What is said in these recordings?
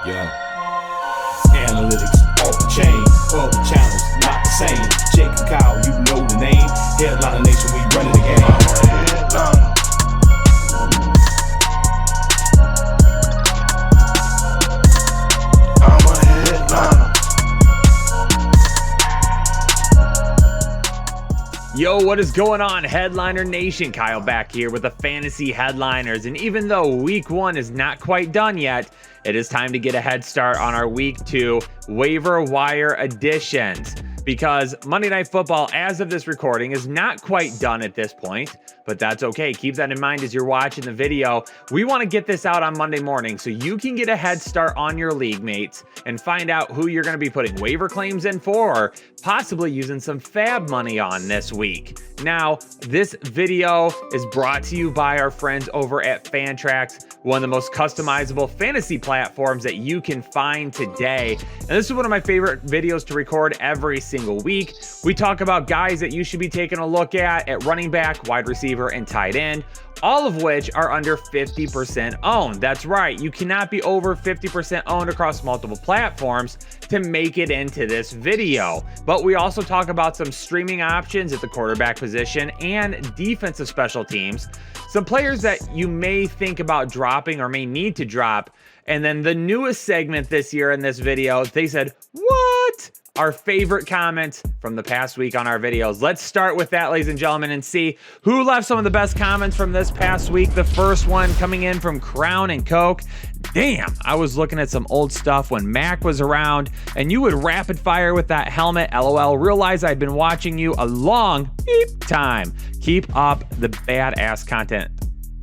Yeah. Analytics off the chain, other channels not the same. Jake and Kyle, you know the name. Headliner Nation, we running the game. I'm a headliner. Yo, what is going on, Headliner Nation? Kyle back here with the Fantasy Headliners. And even though week one is not quite done yet, it is time to get a head start on our week two waiver wire additions. Because Monday Night Football, as of this recording, is not quite done at this point, but that's okay. Keep that in mind as you're watching the video. We want to get this out on Monday morning so you can get a head start on your league mates and find out who you're going to be putting waiver claims in for, or possibly using some fab money on this week. Now, this video is brought to you by our friends over at Fantrax, one of the most customizable fantasy platforms that you can find today. And this is one of my favorite videos to record every single week. We talk about guys that you should be taking a look at running back, wide receiver, and tight end, all of which are under 50% owned. That's right, you cannot be over 50% owned across multiple platforms to make it into this video. But we also talk about some streaming options at the quarterback position and defensive special teams, some players that you may think about dropping or may need to drop. And then the newest segment this year in this video, they said, what? Our favorite comments from the past week on our videos. Let's start with that, ladies and gentlemen, and see who left some of the best comments from this past week. The first one coming in from Crown and Coke. Damn, I was looking at some old stuff when Mac was around and you would rapid fire with that helmet. LOL, realize I've been watching you a long time. Keep up the badass content.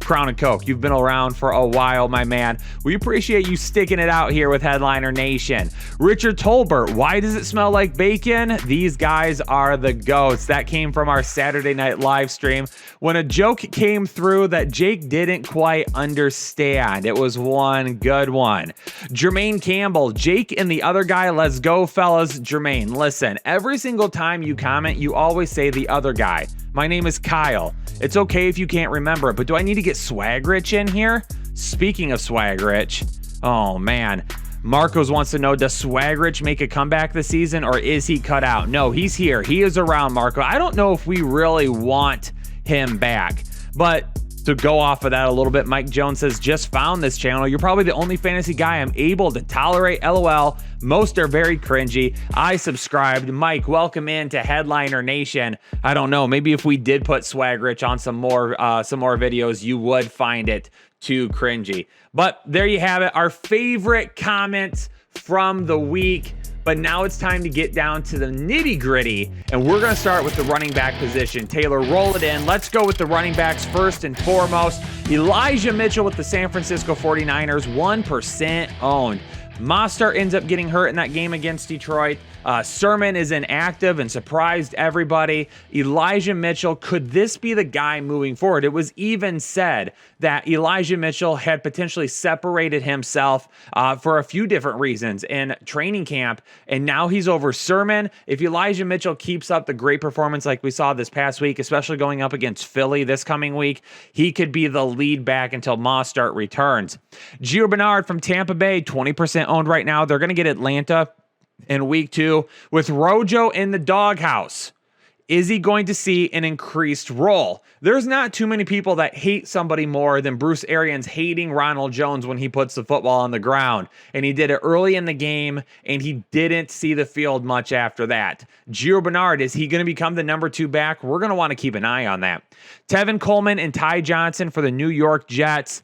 Crown and Coke, you've been around for a while, my man. We appreciate you sticking it out here with Headliner Nation. Richard Tolbert, why does it smell like bacon? These guys are the goats. That came from our Saturday night live stream when a joke came through that Jake didn't quite understand. It was one good one. Jermaine Campbell, Jake and the other guy, let's go, fellas. Jermaine, listen, every single time you comment, you always say the other guy. My name is Kyle. It's okay if you can't remember it, but do I need to get Swag Rich in here? Speaking of Swag Rich, oh man. Marcos wants to know, does Swag Rich make a comeback this season or is he cut out? No, he's here. He is around, Marco. I don't know if we really want him back, but to go off of that a little bit, Mike Jones says, just found this channel. You're probably the only fantasy guy I'm able to tolerate. LOL. Most are very cringy. I subscribed. Mike, welcome in to Headliner Nation. I don't know. Maybe if we did put Swag Rich on some more videos, you would find it too cringy. But there you have it. Our favorite comments from the week. But now it's time to get down to the nitty gritty, and we're going to start with the running back position. Taylor, roll it in. Let's go with the running backs first and foremost. Elijah Mitchell with the San Francisco 49ers, 1% owned. Mostert ends up getting hurt in that game against Detroit. Sermon is inactive and surprised everybody. Elijah Mitchell, could this be the guy moving forward? It was even said that Elijah Mitchell had potentially separated himself for a few different reasons in training camp, and now he's over Sermon. If Elijah Mitchell keeps up the great performance like we saw this past week, especially going up against Philly this coming week, he could be the lead back until Mostert returns. Gio Bernard from Tampa Bay, 20% owned right now. They're going to get Atlanta in week two with Rojo in the doghouse. Is he going to see an increased role? There's not too many people that hate somebody more than Bruce Arians hating Ronald Jones when he puts the football on the ground. And he did it early in the game, and he didn't see the field much after that. Gio Bernard, is he going to become the number 2 back? We're going to want to keep an eye on that. Tevin Coleman and Ty Johnson for the New York Jets.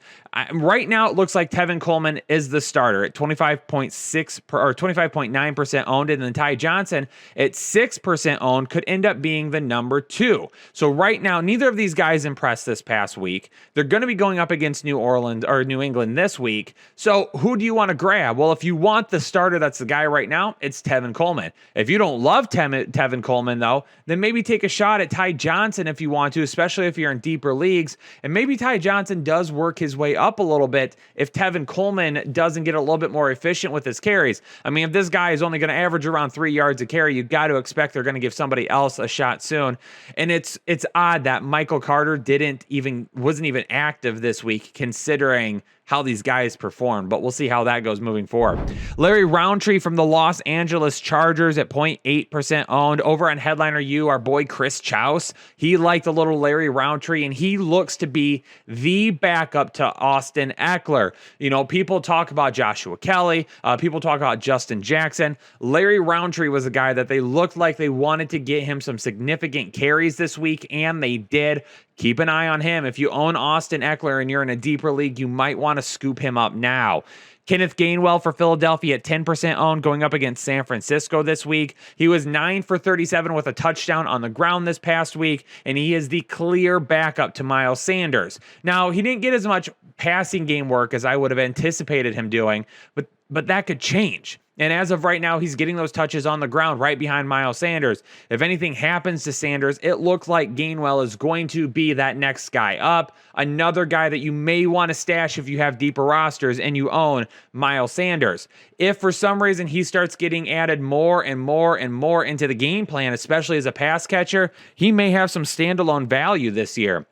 Right now, it looks like Tevin Coleman is the starter at 25.9% owned, and then Ty Johnson at 6% owned could end up being the number 2. So right now, neither of these guys impressed this past week. They're going to be going up against New England this week. So who do you want to grab? Well, if you want the starter, that's the guy right now, it's Tevin Coleman. If you don't love Tevin Coleman, though, then maybe take a shot at Ty Johnson if you want to, especially if you're in deeper leagues. And maybe Ty Johnson does work his way up a little bit if Tevin Coleman doesn't get a little bit more efficient with his carries. I mean, if this guy is only going to average around 3 yards a carry, you've got to expect they're going to give somebody else a shot soon. And it's odd that Michael Carter wasn't even active this week, considering how these guys perform, but we'll see how that goes moving forward. Larry Roundtree from the Los Angeles Chargers at 0.8% owned. Over on Headliner U, our boy Chris Chouse, he liked a little Larry Roundtree, and he looks to be the backup to Austin Eckler. You know, people talk about Joshua Kelly, people talk about Justin Jackson. Larry Roundtree was a guy that they looked like they wanted to get him some significant carries this week, and they did. Keep an eye on him. If you own Austin Eckler and you're in a deeper league, you might want to scoop him up now. Kenneth Gainwell for Philadelphia at 10% owned, going up against San Francisco this week. He was 9 for 37 with a touchdown on the ground this past week, and he is the clear backup to Miles Sanders. Now, he didn't get as much passing game work as I would have anticipated him doing, but that could change. And as of right now, he's getting those touches on the ground right behind Miles Sanders. If anything happens to Sanders, it looks like Gainwell is going to be that next guy up. Another guy that you may want to stash if you have deeper rosters and you own Miles Sanders. If for some reason he starts getting added more and more and more into the game plan, especially as a pass catcher, he may have some standalone value this year.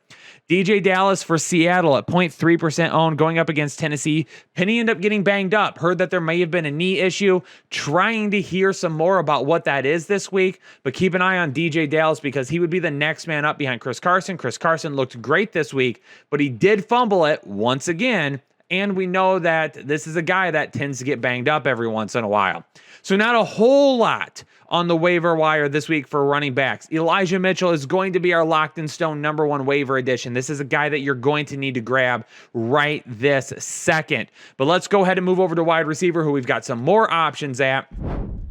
DJ Dallas for Seattle at 0.3% owned, going up against Tennessee. Penny ended up getting banged up. Heard that there may have been a knee issue. Trying to hear some more about what that is this week, but keep an eye on DJ Dallas because he would be the next man up behind Chris Carson. Chris Carson looked great this week, but he did fumble it once again. And we know that this is a guy that tends to get banged up every once in a while. So not a whole lot on the waiver wire this week for running backs. Elijah Mitchell is going to be our locked in stone number one waiver edition. This is a guy that you're going to need to grab right this second. But let's go ahead and move over to wide receiver, who we've got some more options at.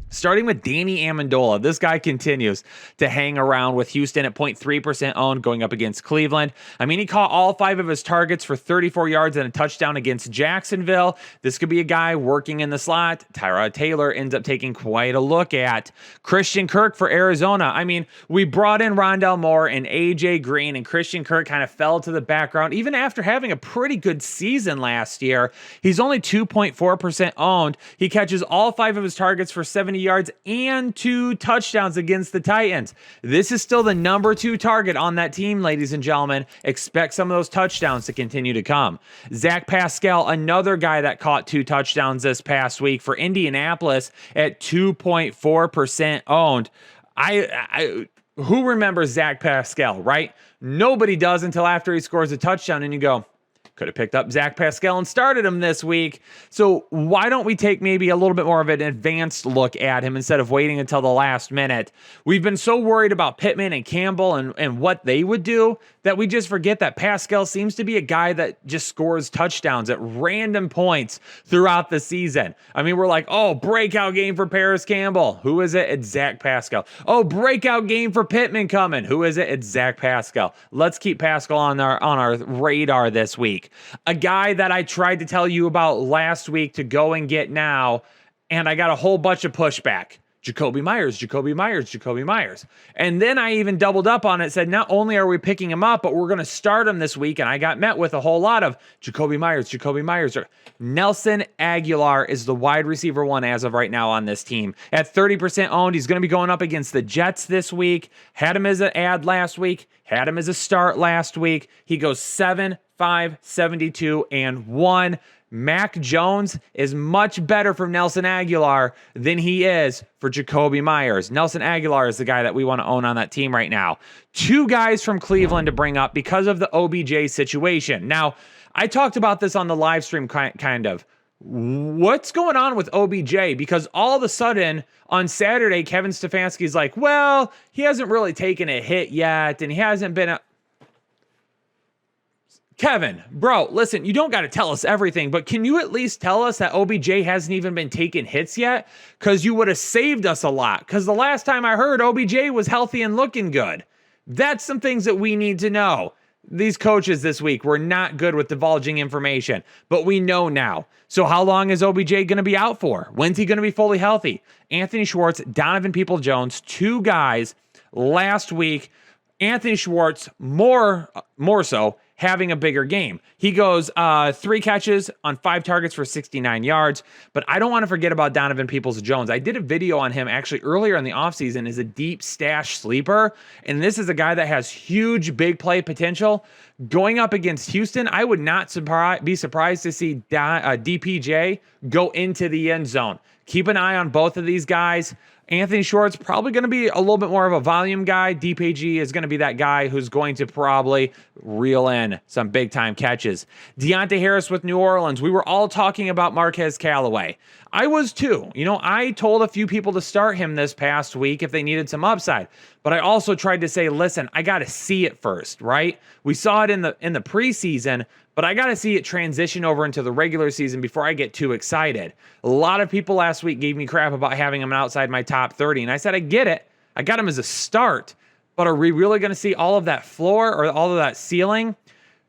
Starting with Danny Amendola. This guy continues to hang around with Houston at 0.3% owned, going up against Cleveland. I mean, he caught all 5 of his targets for 34 yards and a touchdown against Jacksonville. This could be a guy working in the slot. Tyrod Taylor ends up taking quite a look at. Christian Kirk for Arizona. I mean, we brought in Rondell Moore and AJ Green, and Christian Kirk kind of fell to the background. Even after having a pretty good season last year, he's only 2.4% owned. He catches all 5 of his targets for 70 yards and 2 touchdowns against the Titans. This is still the number 2 target on that team, ladies and gentlemen. Expect some of those touchdowns to continue to come. Zach Pascal, another guy that caught 2 touchdowns this past week for Indianapolis at 2.4% owned. Who remembers Zach Pascal, right? Nobody does until after he scores a touchdown and you go, could have picked up Zach Pascal and started him this week. So why don't we take maybe a little bit more of an advanced look at him instead of waiting until the last minute? We've been so worried about Pittman and Campbell and what they would do that we just forget that Pascal seems to be a guy that just scores touchdowns at random points throughout the season. I mean, we're like, oh, breakout game for Paris Campbell. Who is it? It's Zach Pascal. Oh, breakout game for Pittman coming. Who is it? It's Zach Pascal. Let's keep Pascal on our radar this week. A guy that I tried to tell you about last week to go and get now, and I got a whole bunch of pushback. Jacoby Myers. And then I even doubled up on it, said not only are we picking him up, but we're going to start him this week, and I got met with a whole lot of Jacoby Myers. Nelson Aguilar is the wide receiver 1 as of right now on this team. At 30% owned, he's going to be going up against the Jets this week. Had him as an ad last week, had him as a start last week. He goes 7, 5, 72, and 1. Mac Jones is much better for Nelson Aguilar than he is for Jacoby Myers. Nelson Aguilar is the guy that we want to own on that team right now. 2 guys from Cleveland to bring up because of the OBJ situation. Now, I talked about this on the live stream kind of. What's going on with OBJ? Because all of a sudden on Saturday, Kevin Stefanski's like, well, he hasn't really taken a hit yet, and he hasn't been Kevin, bro, listen, you don't got to tell us everything, but can you at least tell us that OBJ hasn't even been taking hits yet? Because you would have saved us a lot. Because the last time I heard, OBJ was healthy and looking good. That's some things that we need to know. These coaches this week were not good with divulging information, but we know now. So how long is OBJ going to be out for? When's he going to be fully healthy? Anthony Schwartz, Donovan Peoples-Jones, 2 guys last week. Anthony Schwartz more so having a bigger game. He goes 3 catches on 5 targets for 69 yards, but I don't want to forget about Donovan Peoples-Jones. I did a video on him actually earlier in the offseason as a deep stash sleeper, and this is a guy that has huge big play potential. Going up against Houston, I would not be surprised to see DPJ go into the end zone. Keep an eye on both of these guys. Anthony Schwartz probably going to be a little bit more of a volume guy. DPG is going to be that guy who's going to probably reel in some big time catches. Deontay Harris with New Orleans. We were all talking about Marquez Callaway. I was too. I told a few people to start him this past week if they needed some upside, but I also tried to say, listen, I got to see it first, right? We saw it in the preseason, but I got to see it transition over into the regular season before I get too excited. A lot of people last week gave me crap about having him outside my top 30, and I said, I get it. I got him as a start, but are we really going to see all of that floor or all of that ceiling?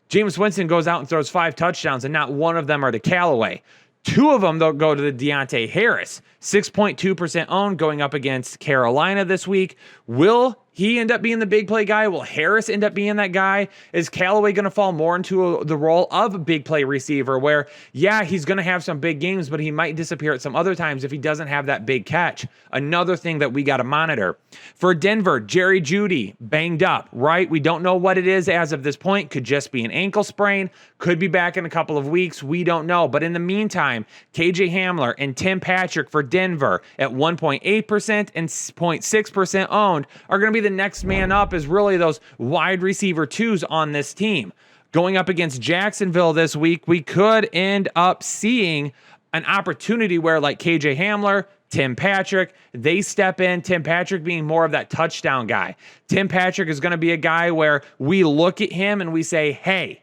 Jameis Winston goes out and throws 5 touchdowns, and not one of them are to Callaway. 2 of them, they'll go to the Deontay Harris. 6.2% owned going up against Carolina this week. Will he end up being the big play guy? Will Harris end up being that guy? Is Callaway going to fall more into the role of a big play receiver where, yeah, he's going to have some big games, but he might disappear at some other times if he doesn't have that big catch? Another thing that we got to monitor. For Denver, Jerry Jeudy, banged up, right? We don't know what it is as of this point. Could just be an ankle sprain. Could be back in a couple of weeks. We don't know. But in the meantime, KJ Hamler and Tim Patrick for Denver at 1.8% and 0.6% owned are going to be the next man up as really those wide receiver 2s on this team. Going up against Jacksonville this week, we could end up seeing an opportunity where like KJ Hamler, Tim Patrick, they step in, Tim Patrick being more of that touchdown guy. Tim Patrick is going to be a guy where we look at him and we say, hey,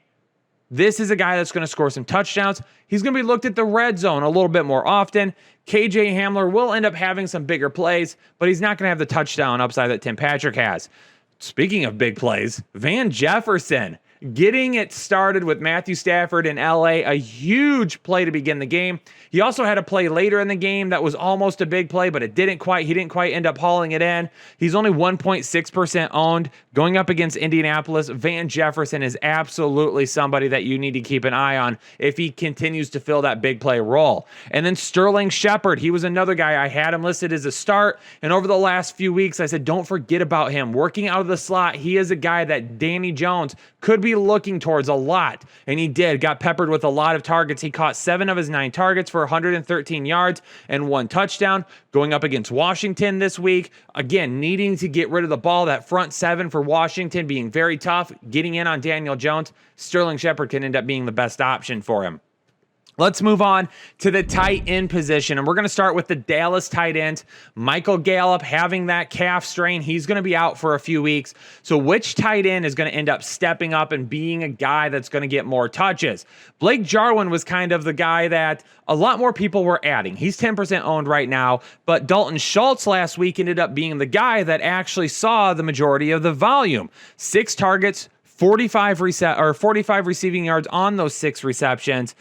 this is a guy that's going to score some touchdowns. He's going to be looked at the red zone a little bit more often. KJ Hamler will end up having some bigger plays, but he's not going to have the touchdown upside that Tim Patrick has. Speaking of big plays, Van Jefferson getting it started with Matthew Stafford in LA, a huge play to begin the game. He also had a play later in the game that was almost a big play, but he didn't quite end up hauling it in. He's only 1.6% owned. Going up against Indianapolis, Van Jefferson is absolutely somebody that you need to keep an eye on if he continues to fill that big play role. And then Sterling Shepard, he was another guy. I had him listed as a start, and over the last few weeks, I said, don't forget about him. Working out of the slot, he is a guy that Danny Jones could be looking towards a lot, and he did. Got peppered with a lot of targets. He caught 7 of his 9 targets for 113 yards and 1 touchdown. Going up against Washington this week, again, needing to get rid of the ball. That front 7 for Washington being very tough. Getting in on Daniel Jones, Sterling Shepard can end up being the best option for him. Let's move on to the tight end position, and we're going to start with the Dallas tight ends. Michael Gallup having that calf strain. He's going to be out for a few weeks. So which tight end is going to end up stepping up and being a guy that's going to get more touches? Blake Jarwin was kind of the guy that a lot more people were adding. He's 10% owned right now, but Dalton Schultz last week ended up being the guy that actually saw the majority of the volume. 6 targets, 45 receiving yards on those 6 receptions.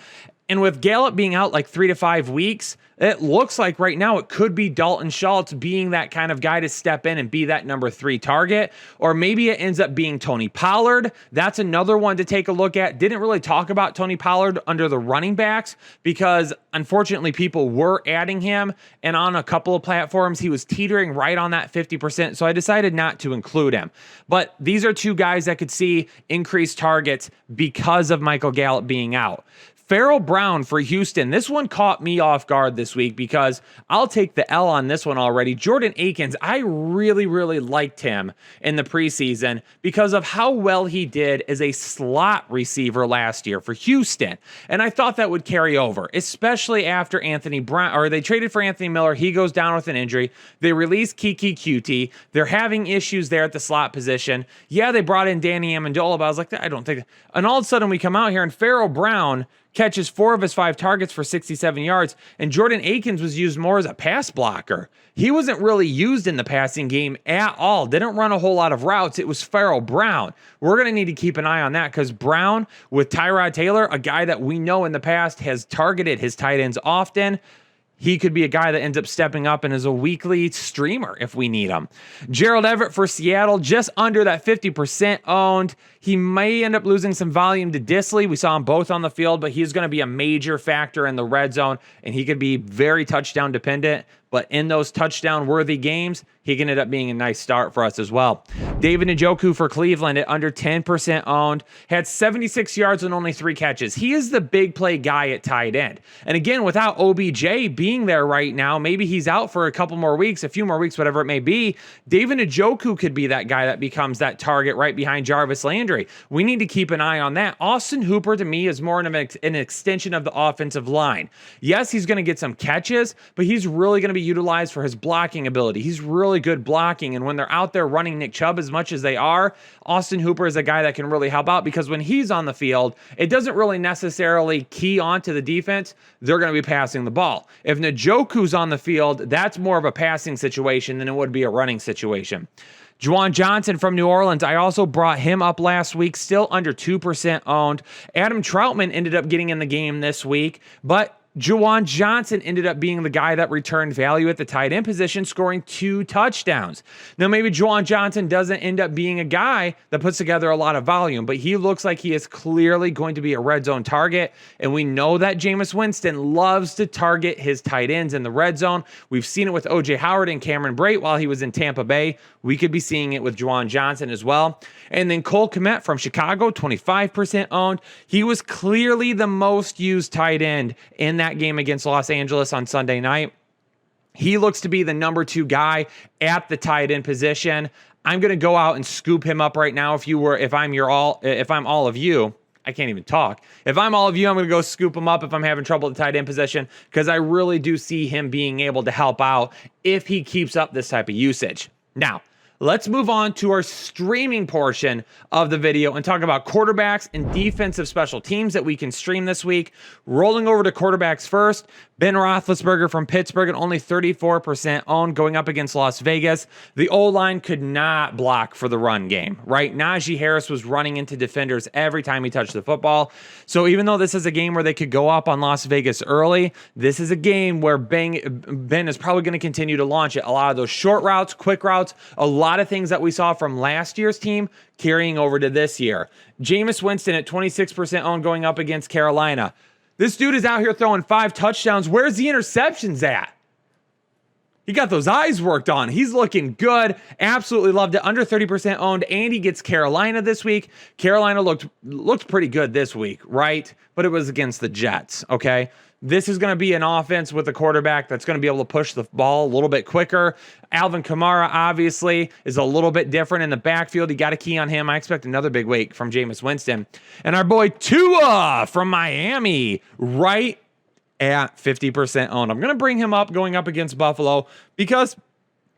And with Gallup being out like 3 to 5 weeks, it looks like right now it could be Dalton Schultz being that kind of guy to step in and be that number 3 target. Or maybe it ends up being Tony Pollard. That's another one to take a look at. Didn't really talk about Tony Pollard under the running backs because unfortunately people were adding him. And on a couple of platforms, he was teetering right on that 50%. So I decided not to include him. But these are 2 guys that could see increased targets because of Michael Gallup being out. Farrell Brown for Houston. This one caught me off guard this week because I'll take the L on this one already. Jordan Akins, I really, really liked him in the preseason because of how well he did as a slot receiver last year for Houston. And I thought that would carry over, especially after Anthony Brown, or they traded for Anthony Miller. He goes down with an injury. They released Kiki Cutie. They're having issues there at the slot position. Yeah, they brought in Danny Amendola, but I was like, I don't think. And all of a sudden we come out here and Farrell Brown catches 4 of his 5 targets for 67 yards, and Jordan Akins was used more as a pass blocker. He wasn't really used in the passing game at all. Didn't run a whole lot of routes. It was Farrell Brown. We're going to need to keep an eye on that because Brown with Tyrod Taylor, a guy that we know in the past has targeted his tight ends often, he could be a guy that ends up stepping up and is a weekly streamer if we need him. Gerald Everett for Seattle, just under that 50% owned. He may end up losing some volume to Disley. We saw him both on the field, but he's going to be a major factor in the red zone, and he could be very touchdown dependent. But in those touchdown-worthy games, he can end up being a nice start for us as well. David Njoku for Cleveland at under 10% owned, had 76 yards and only 3 catches. He is the big play guy at tight end. And again, without OBJ being there right now, maybe he's out for a couple more weeks, a few more weeks, whatever it may be. David Njoku could be that guy that becomes that target right behind Jarvis Landry. We need to keep an eye on that. Austin Hooper, to me, is more an extension of the offensive line. Yes, he's going to get some catches, but he's really going to be utilized for his blocking ability. He's really good blocking, and when they're out there running Nick Chubb as much as they are, Austin Hooper is a guy that can really help out, because when he's on the field, it doesn't really necessarily key onto the defense. They're going to be passing the ball. If Njoku's on the field, that's more of a passing situation than it would be a running situation. Juwan Johnson from New Orleans, I also brought him up last week, still under 2% owned. Adam Troutman ended up getting in the game this week, but Juwan Johnson ended up being the guy that returned value at the tight end position, scoring 2 touchdowns. Now, maybe Juwan Johnson doesn't end up being a guy that puts together a lot of volume, but he looks like he is clearly going to be a red zone target, and we know that Jameis Winston loves to target his tight ends in the red zone. We've seen it with O.J. Howard and Cameron Brate while he was in Tampa Bay. We could be seeing it with Juwan Johnson as well. And then Cole Kmet from Chicago, 25% owned. He was clearly the most used tight end in that game against Los Angeles on Sunday night. He looks to be the number 2 guy at the tight end position. I'm going to go out and scoop him up right now. If I'm all of you, I can't even talk. If I'm all of you, I'm going to go scoop him up if I'm having trouble at the tight end position, because I really do see him being able to help out if he keeps up this type of usage. Now, let's move on to our streaming portion of the video and talk about quarterbacks and defensive special teams that we can stream this week. Rolling over to quarterbacks first, Ben Roethlisberger from Pittsburgh at only 34% owned, going up against Las Vegas. The O-line could not block for the run game, right? Najee Harris was running into defenders every time he touched the football. So even though this is a game where they could go up on Las Vegas early, this is a game where Ben is probably going to continue to launch it. A lot of those short routes, quick routes, a lot of things that we saw from last year's team carrying over to this year. Jameis Winston at 26% owned, going up against Carolina. This dude is out here throwing 5 touchdowns. Where's the interceptions at? He got those eyes worked on. He's looking good. Absolutely loved it. Under 30% owned. And he gets Carolina this week. Carolina looked pretty good this week, right? But it was against the Jets, okay? This is going to be an offense with a quarterback that's going to be able to push the ball a little bit quicker. Alvin Kamara, obviously, is a little bit different in the backfield. You got to key on him. I expect another big week from Jameis Winston. And our boy Tua from Miami, right at 50% owned. I'm going to bring him up going up against Buffalo because,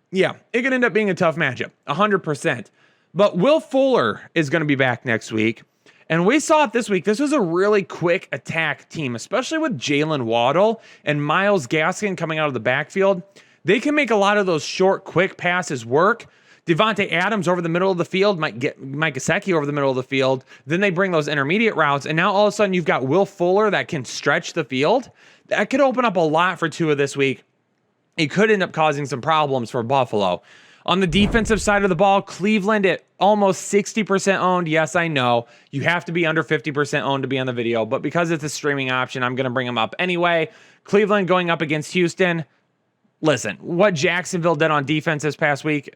yeah, it could end up being a tough matchup, 100%. But Will Fuller is going to be back next week. And we saw it this week. This was a really quick attack team, especially with Jalen Waddle and Myles Gaskin coming out of the backfield. They can make a lot of those short, quick passes work. Devontae Adams over the middle of the field might get Mike Gesicki over the middle of the field. Then they bring those intermediate routes. And now all of a sudden you've got Will Fuller that can stretch the field. That could open up a lot for Tua this week. It could end up causing some problems for Buffalo. On the defensive side of the ball, Cleveland at almost 60% owned. Yes, I know. You have to be under 50% owned to be on the video, but because it's a streaming option, I'm going to bring them up anyway. Cleveland going up against Houston. Listen, what Jacksonville did on defense this past week,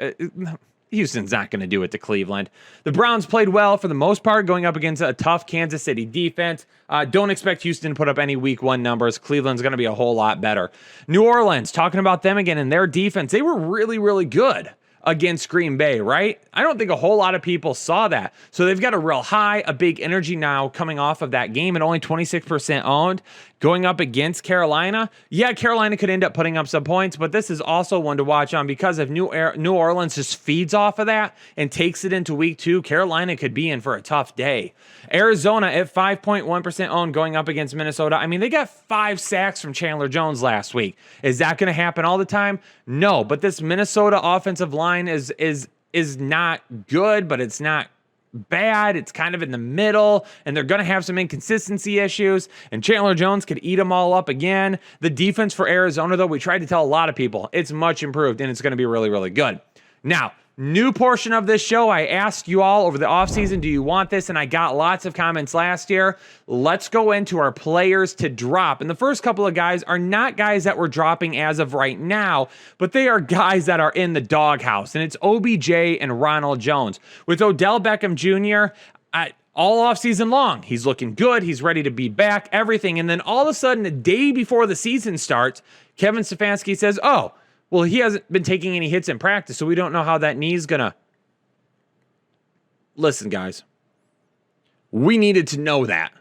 Houston's not going to do it to Cleveland. The Browns played well for the most part, going up against a tough Kansas City defense. Don't expect Houston to put up any week 1 numbers. Cleveland's going to be a whole lot better. New Orleans, talking about them again and their defense, they were really, really good against Green Bay, right? I don't think a whole lot of people saw that. So they've got a real high, a big energy now coming off of that game, and only 26% owned. Going up against Carolina, yeah, Carolina could end up putting up some points, but this is also one to watch on because if New Orleans just feeds off of that and takes it into week 2, Carolina could be in for a tough day. Arizona at 5.1% owned, going up against Minnesota. I mean, they got 5 sacks from Chandler Jones last week. Is that going to happen all the time? No, but this Minnesota offensive line is not good, but it's not bad. It's kind of in the middle, and they're going to have some inconsistency issues, and Chandler Jones could eat them all up again. The defense for Arizona, though, we tried to tell a lot of people, it's much improved, and it's going to be really, really good. Now, new portion of this show, I asked you all over the offseason, do you want this? And I got lots of comments last year. Let's go into our players to drop. And the first couple of guys are not guys that we're dropping as of right now, but they are guys that are in the doghouse. And it's OBJ and Ronald Jones. With Odell Beckham Jr., all offseason long, he's looking good. He's ready to be back, everything. And then all of a sudden, the day before the season starts, Kevin Stefanski says, oh, well, he hasn't been taking any hits in practice, so we don't know how that knee's gonna... Listen, guys. We needed to know that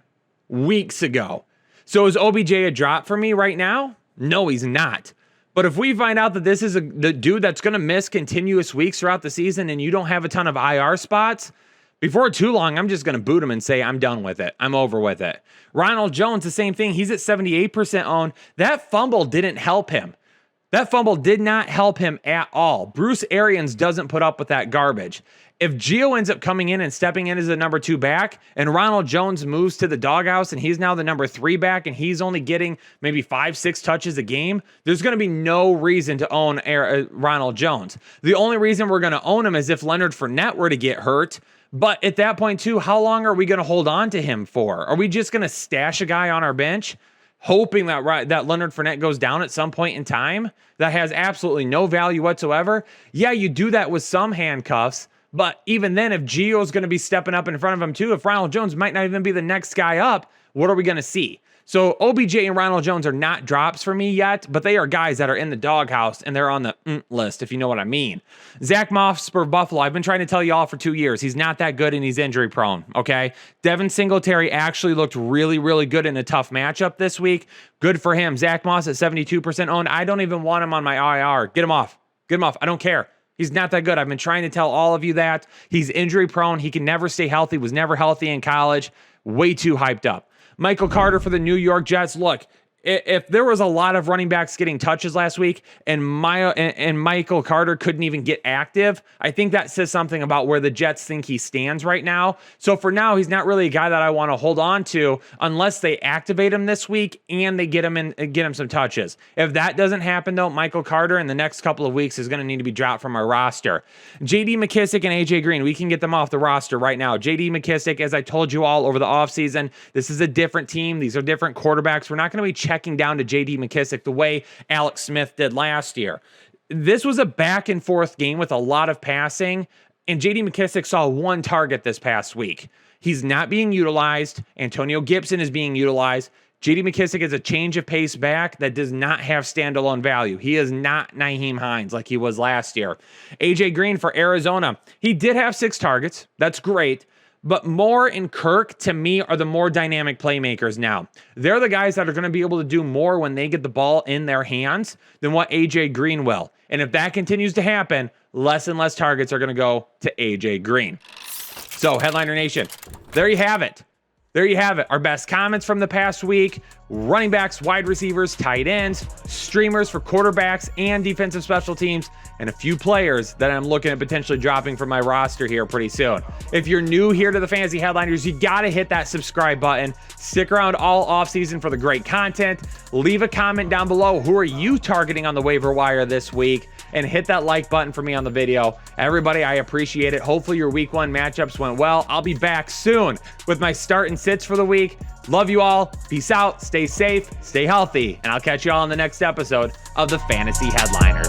weeks ago. So is OBJ a drop for me right now? No, he's not. But if we find out that this is the dude that's gonna miss continuous weeks throughout the season and you don't have a ton of IR spots, before too long, I'm just going to boot him and say, I'm done with it. I'm over with it. Ronald Jones, the same thing. He's at 78% owned. That fumble didn't help him. That fumble did not help him at all. Bruce Arians doesn't put up with that garbage. If Gio ends up coming in and stepping in as the number 2 back, and Ronald Jones moves to the doghouse and he's now the number 3 back and he's only getting maybe 5-6 touches a game, there's going to be no reason to own Ronald Jones. The only reason we're going to own him is if Leonard Fournette were to get hurt. But at that point, too, how long are we going to hold on to him for? Are we just going to stash a guy on our bench, hoping that Leonard Fournette goes down at some point in time? That has absolutely no value whatsoever. Yeah, you do that with some handcuffs, but even then, if Gio's going to be stepping up in front of him too, if Ronald Jones might not even be the next guy up, what are we going to see? So OBJ and Ronald Jones are not drops for me yet, but they are guys that are in the doghouse, and they're on the list, if you know what I mean. Zach Moss for Buffalo, I've been trying to tell you all for 2 years. He's not that good, and he's injury prone, okay? Devin Singletary actually looked really, really good in a tough matchup this week. Good for him. Zach Moss at 72% owned. I don't even want him on my IR. Get him off. Get him off. I don't care. He's not that good. I've been trying to tell all of you that. He's injury prone. He can never stay healthy. Was never healthy in college. Way too hyped up. Michael Carter for the New York Jets. Look, if there was a lot of running backs getting touches last week and Michael Carter couldn't even get active, I think that says something about where the Jets think he stands right now. So for now, he's not really a guy that I want to hold on to unless they activate him this week and they get him some touches. If that doesn't happen, though, Michael Carter in the next couple of weeks is going to need to be dropped from our roster. J.D. McKissick and A.J. Green, we can get them off the roster right now. J.D. McKissick, as I told you all over the offseason, this is a different team. These are different quarterbacks. We're not going to be checking down to J.D. McKissick the way Alex Smith did last year. This was a back and forth game with a lot of passing, and J.D. McKissick saw 1 target this past week. He's not being utilized. Antonio Gibson is being utilized. J.D. McKissick is a change of pace back that does not have standalone value. He is not Nyheim Hines like he was last year. A.J. Green for Arizona. He did have 6 targets. That's great. But Moore and Kirk, to me, are the more dynamic playmakers now. They're the guys that are going to be able to do more when they get the ball in their hands than what A.J. Green will. And if that continues to happen, less and less targets are going to go to A.J. Green. So, Headliner Nation, there you have it. There you have it. Our best comments from the past week. Running backs, wide receivers, tight ends, streamers for quarterbacks and defensive special teams, and a few players that I'm looking at potentially dropping from my roster here pretty soon. If you're new here to the Fantasy Headliners, you got to hit that subscribe button. Stick around all offseason for the great content. Leave a comment down below. Who are you targeting on the waiver wire this week? And hit that like button for me on the video. Everybody, I appreciate it. Hopefully your week 1 matchups went well. I'll be back soon with my start and sits for the week. Love you all. Peace out. Stay safe. Stay healthy. And I'll catch you all in the next episode of the Fantasy Headliners.